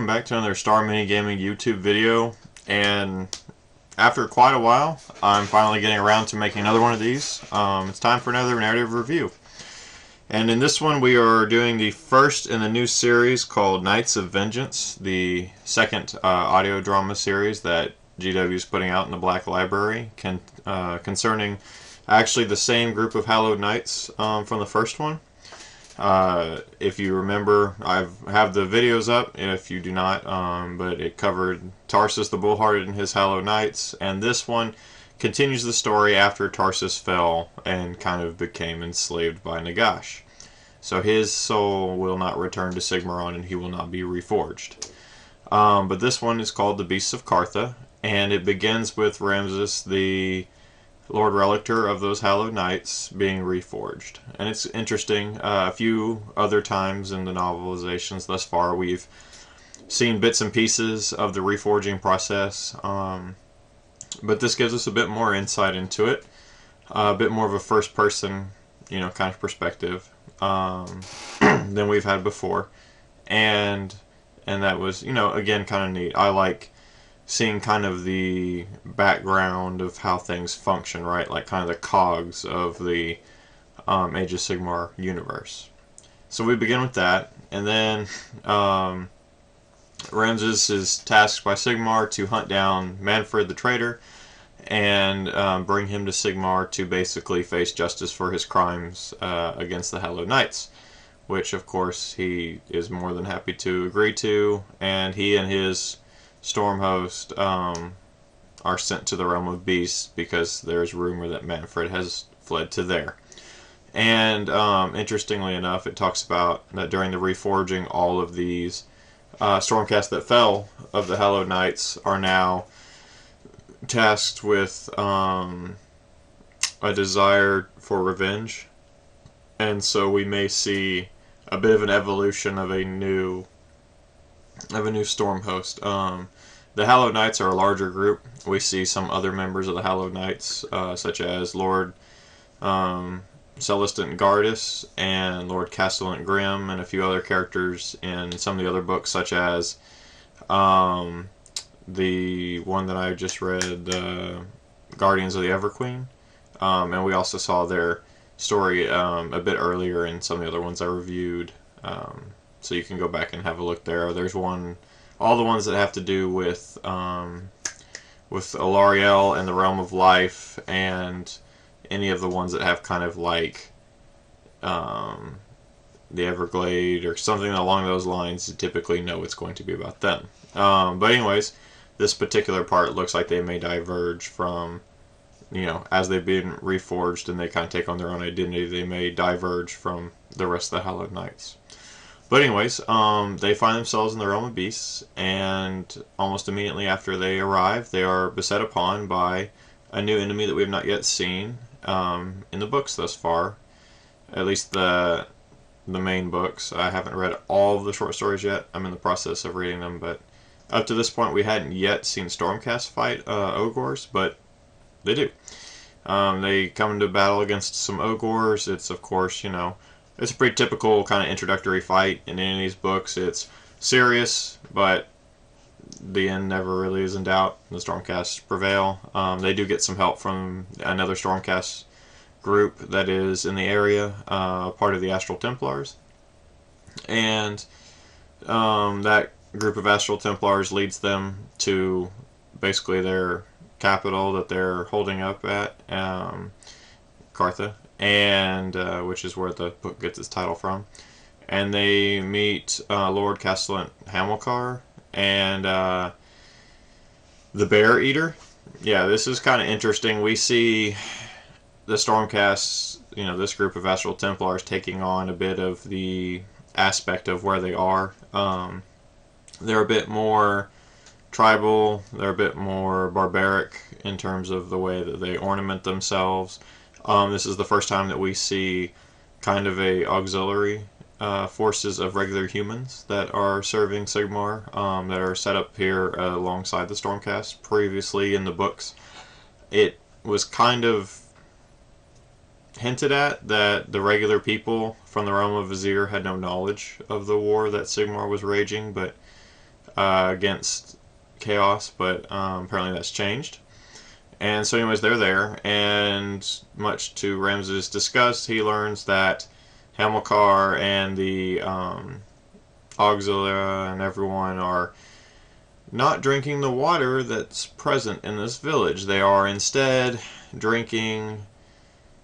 back to another Star Mini Gaming YouTube video, and after quite a while, I'm finally getting around to making another one of these. It's time for another narrative review. And in this one we are doing the first in the new series called Knights of Vengeance, the second audio drama series that GW is putting out in the Black Library, concerning actually the same group of Hallowed Knights from the first one. If you remember, I have the videos up, if you do not, but it covered Tarsus the Bullhearted and his Hallowed Knights, and this one continues the story after Tarsus fell and kind of became enslaved by Nagash. So his soul will not return to Sigmaron and he will not be reforged. But this one is called the Beasts of Cartha, and it begins with Ramses, the Lord Relictor of those Hallowed Knights, being reforged. And it's interesting, a few other times in the novelizations thus far we've seen bits and pieces of the reforging process, but this gives us a bit more insight into it, a bit more of a first person, kind of perspective than we've had before, and that was, again, kind of neat. I like seeing kind of the background of how things function, right? Like kind of the cogs of the Age of Sigmar universe. So we begin with that, and then Ramses is tasked by Sigmar to hunt down Manfred the traitor and bring him to Sigmar to basically face justice for his crimes against the Hallowed Knights, which of course he is more than happy to agree to, and he and his Storm host are sent to the realm of beasts because there's rumor that Manfred has fled to there. And interestingly enough, it talks about that during the reforging, all of these Stormcast that fell of the Hallowed Knights are now tasked with a desire for revenge, and so we may see a bit of an evolution of a new Storm host. The Hallowed Knights are a larger group. We see some other members of the Hallowed Knights, such as Lord Celestant Gardus and Lord Castellant Grimm, and a few other characters in some of the other books, such as the one that I just read, Guardians of the Everqueen. And we also saw their story a bit earlier in some of the other ones I reviewed. So you can go back and have a look there. There's all the ones that have to do with Alariel and the Realm of Life, and any of the ones that have kind of like the Everglade or something along those lines. You typically know it's going to be about them. But anyways, this particular part looks like they may diverge from, as they've been reforged and they kind of take on their own identity, they may diverge from the rest of the Hallowed Knights. But anyways, they find themselves in the realm of beasts, and almost immediately after they arrive, they are beset upon by a new enemy that we have not yet seen in the books thus far. At least the main books. I haven't read all of the short stories yet. I'm in the process of reading them, but up to this point we hadn't yet seen Stormcast fight Ogors, but they do. They come into battle against some Ogors. It's, of course, it's a pretty typical kind of introductory fight in any of these books. It's serious, but the end never really is in doubt. The Stormcasts prevail. They do get some help from another Stormcast group that is in the area, part of the Astral Templars. And that group of Astral Templars leads them to basically their capital that they're holding up at, Cartha, and which is where the book gets its title from. And they meet Lord Castellant Hamilcar and the Bear Eater. Yeah, this is kind of interesting. We see the Stormcasts, this group of Astral Templars taking on a bit of the aspect of where they are. They're a bit more tribal, they're a bit more barbaric in terms of the way that they ornament themselves. This is the first time that we see kind of a auxiliary forces of regular humans that are serving Sigmar, that are set up here alongside the Stormcast. Previously in the books, it was kind of hinted at that the regular people from the realm of Vizier had no knowledge of the war that Sigmar was raging, but against Chaos, but apparently that's changed. And so anyways, they're there, and much to Ramses' disgust, he learns that Hamilcar and the Auxilia and everyone are not drinking the water that's present in this village. They are instead drinking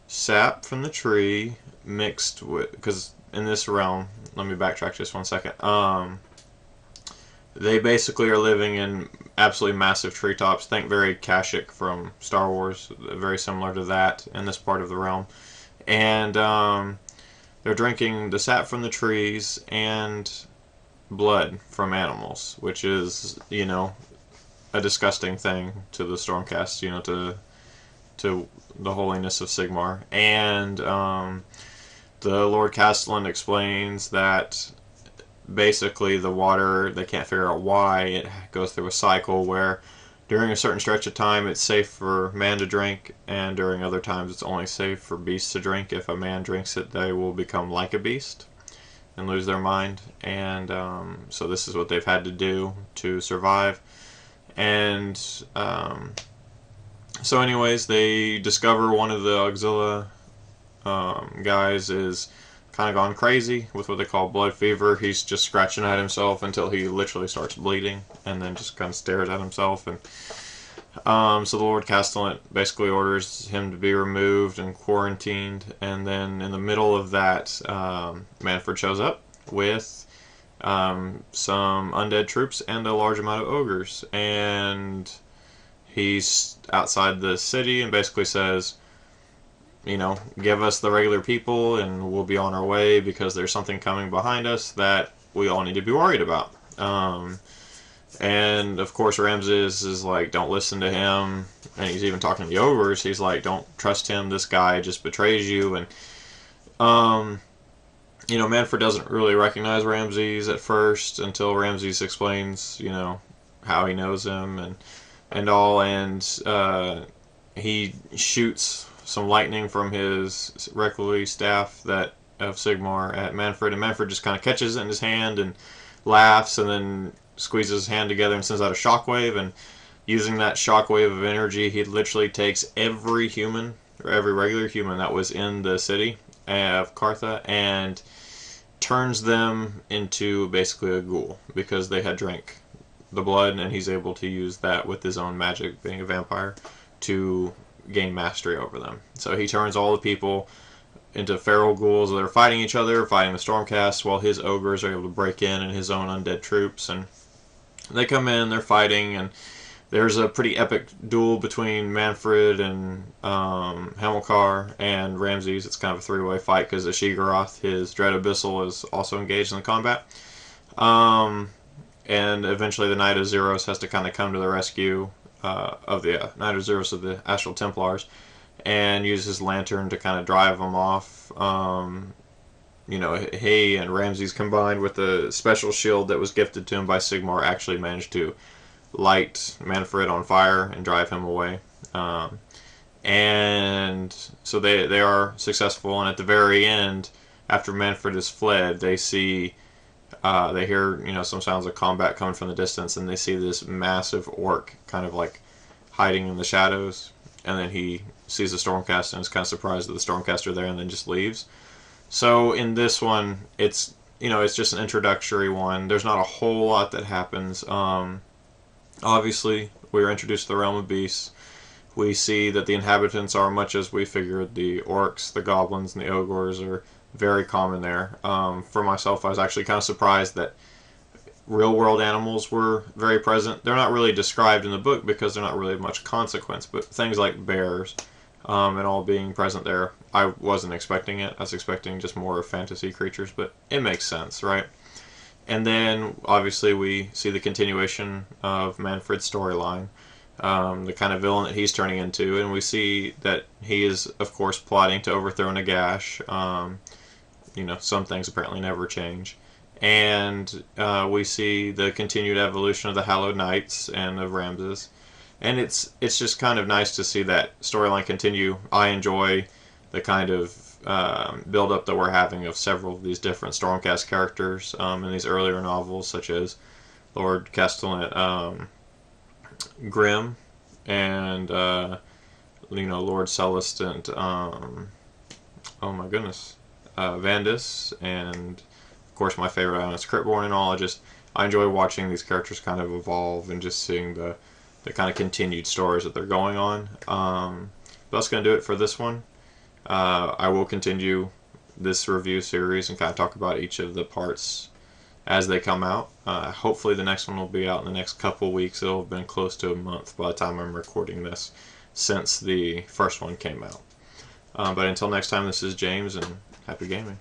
sap from the tree mixed with, because in this realm, let me backtrack just 1 second. They basically are living in absolutely massive treetops. Think very Kashyyyk from Star Wars, very similar to that in this part of the realm. And they're drinking the sap from the trees and blood from animals, which is, you know, a disgusting thing to the Stormcast, you know, to the holiness of Sigmar. And the Lord Castellan explains that basically the water, they can't figure out why, it goes through a cycle where during a certain stretch of time it's safe for man to drink, and during other times it's only safe for beasts to drink. If a man drinks it, they will become like a beast and lose their mind. And so this is what they've had to do to survive. And so anyways, they discover one of the Auxilia guys is kind of gone crazy with what they call blood fever. He's just scratching at himself until he literally starts bleeding, and then just kind of stares at himself. And so the Lord Castellan basically orders him to be removed and quarantined. And then in the middle of that, Manfred shows up with some undead troops and a large amount of ogres. And he's outside the city and basically says, you know, give us the regular people and we'll be on our way, because there's something coming behind us that we all need to be worried about. And of course Ramses is like, don't listen to him. And he's even talking to the ogres. He's like, don't trust him. This guy just betrays you. And you know, Manfred doesn't really recognize Ramses at first until Ramses explains, you know, how he knows him and all. And he shoots some lightning from his Requiem staff that of Sigmar at Manfred, and Manfred just kind of catches it in his hand and laughs, and then squeezes his hand together and sends out a shockwave. And using that shockwave of energy, he literally takes every human, or every regular human that was in the city of Cartha, and turns them into basically a ghoul, because they had drank the blood, and he's able to use that with his own magic, being a vampire, to gain mastery over them. So he turns all the people into feral ghouls that are fighting each other, fighting the Stormcast, while his ogres are able to break in and his own undead troops. And they come in, they're fighting, and there's a pretty epic duel between Manfred and Hamilcar and Ramses. It's kind of a three-way fight because Ashigaroth, his Dread Abyssal, is also engaged in the combat. And eventually the Knight of Zeros has to kind of come to the rescue of the Knight of Zeros of the Astral Templars, and use his lantern to kind of drive them off. You know, he and Ramses, combined with the special shield that was gifted to him by Sigmar, actually managed to light Manfred on fire and drive him away. And so they are successful, and at the very end, after Manfred has fled, they see they hear, you know, some sounds of combat coming from the distance, and they see this massive orc kind of like hiding in the shadows. And then he sees the Stormcast and is kind of surprised that the Stormcast are there, and then just leaves. So in this one, it's, you know, it's just an introductory one. There's not a whole lot that happens. Obviously, we are introduced to the realm of beasts. We see that the inhabitants are much as we figured. The orcs, the goblins, and the ogres are very common there. For myself, I was actually kind of surprised that real-world animals were very present. They're not really described in the book because they're not really of much consequence, but things like bears and all being present there, I wasn't expecting it. I was expecting just more fantasy creatures, but it makes sense, right? And then, obviously, we see the continuation of Manfred's storyline, the kind of villain that he's turning into, and we see that he is, of course, plotting to overthrow Nagash. You know, some things apparently never change. And we see the continued evolution of the Hallowed Knights and of Ramses. And it's just kind of nice to see that storyline continue. I enjoy the kind of build-up that we're having of several of these different Stormcast characters in these earlier novels, such as Lord Castellan, Grimm, and Lord Celestant. Oh my goodness, Vandus, and of course my favorite Ionis Critborn and all. I enjoy watching these characters kind of evolve and just seeing the kind of continued stories that they're going on. But that's going to do it for this one. I will continue this review series and kind of talk about each of the parts as they come out. Hopefully the next one will be out in the next couple weeks. It'll have been close to a month by the time I'm recording this since the first one came out. But until next time, this is James, and happy gaming.